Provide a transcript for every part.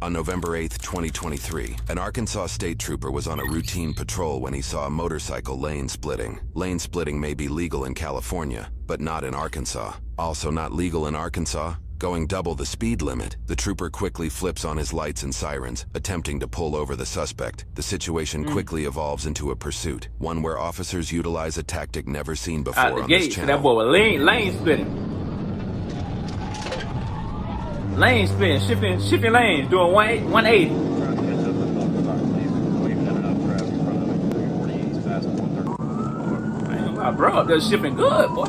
On November 8, 2023, an Arkansas state trooper was on a routine patrol when he saw a motorcycle lane splitting. Lane splitting may be legal in California, but not in Arkansas. Also not legal in Arkansas, going double the speed limit. The trooper quickly flips on his lights and sirens, attempting to pull over the suspect. The situation quickly evolves into a pursuit, one where officers utilize a tactic never seen before on this channel. That boy was lane splitting. Lane spin, shifting lanes, doing 180. Bro, they're shifting good, boy.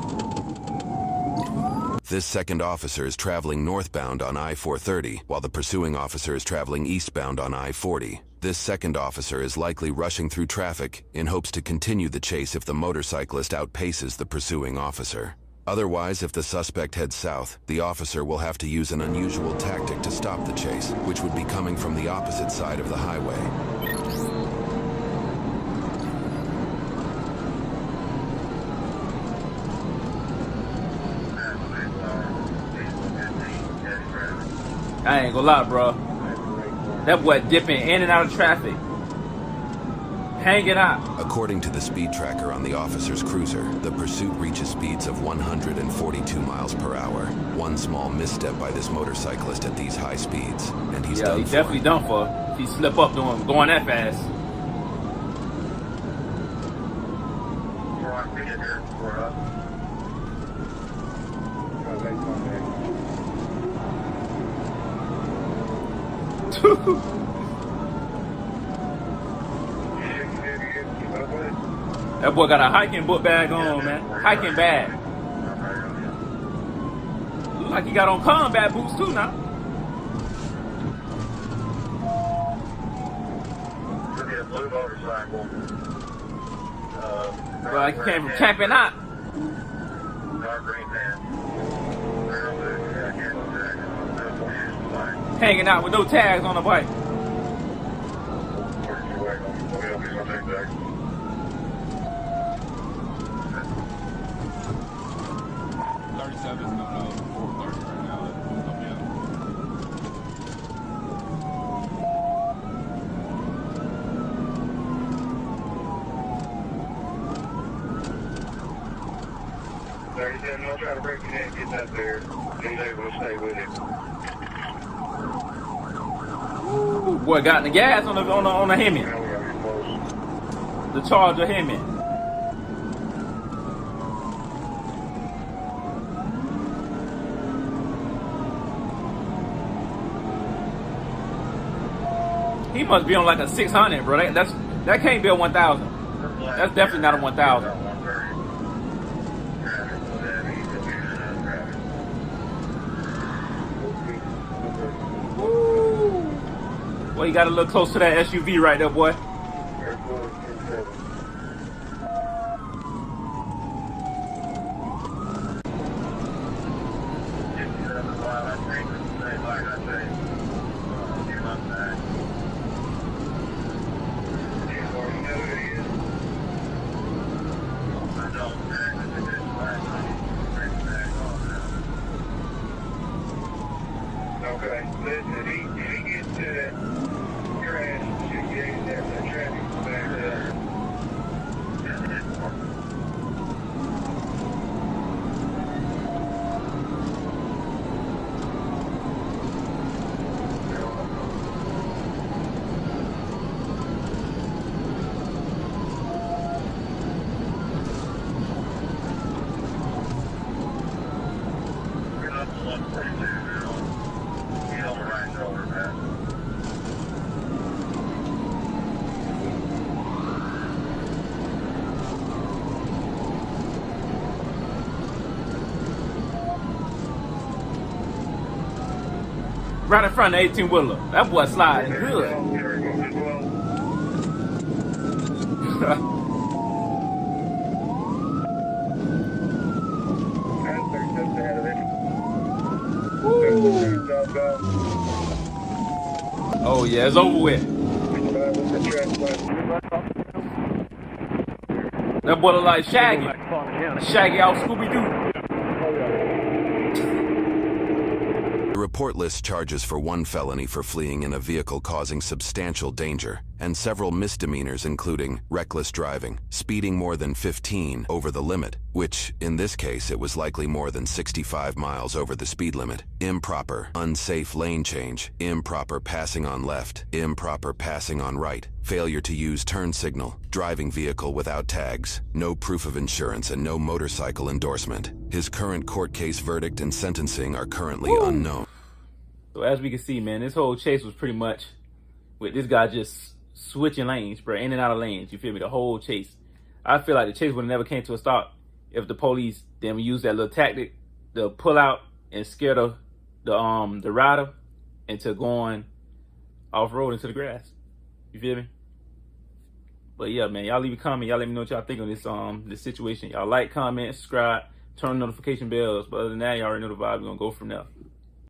This second officer is traveling northbound on I-430, while the pursuing officer is traveling eastbound on I-40. This second officer is likely rushing through traffic in hopes to continue the chase if the motorcyclist outpaces the pursuing officer. Otherwise, if the suspect heads south, the officer will have to use an unusual tactic to stop the chase, which would be coming from the opposite side of the highway. I ain't gonna lie, bro. That boy dipping in and out of traffic. Hanging out. According to the speed tracker on the officer's cruiser, the pursuit reaches speeds of 142 miles per hour. One small misstep by this motorcyclist at these high speeds, and he's done for. He's definitely done for. If he slip up going that fast. That boy got a hiking book bag on, man. Hiking bag. Look like he got on combat boots too now. Well, like he came from camping out. Hanging out with no tags on the bike. I'll try to break it in and get that there. He's able to stay with it. Ooh, boy got the gas on the Hemi. The Charger Hemi. He must be on like a 600, bro. That can't be a 1,000. That's definitely not a 1,000. Well, you got to look close to that SUV right there, boy. Okay, listen, if he gets to that crash, should get in there for the traffic back there. Right in front of the 18-wheeler. That boy sliding good. Oh yeah, it's over with. That boy look like Shaggy. Shaggy out Scooby-Doo. The report report lists charges for 1 felony for fleeing in a vehicle causing substantial danger, and several misdemeanors including reckless driving, speeding more than 15 over the limit, which, in this case, it was likely more than 65 miles over the speed limit, improper, unsafe lane change, improper passing on left, improper passing on right, failure to use turn signal, driving vehicle without tags, no proof of insurance, and no motorcycle endorsement. His current court case verdict and sentencing are currently unknown. So as we can see, man, this whole chase was pretty much with this guy just switching lanes, bro, in and out of lanes. You feel me? The whole chase. I feel like the chase would have never came to a stop if the police then used that little tactic to pull out and scare the rider into going off road into the grass. You feel me? But yeah, man, y'all leave a comment. Y'all let me know what y'all think on this situation. Y'all like, comment, subscribe, turn on notification bells. But other than that, y'all already know the vibe. We're gonna go from there.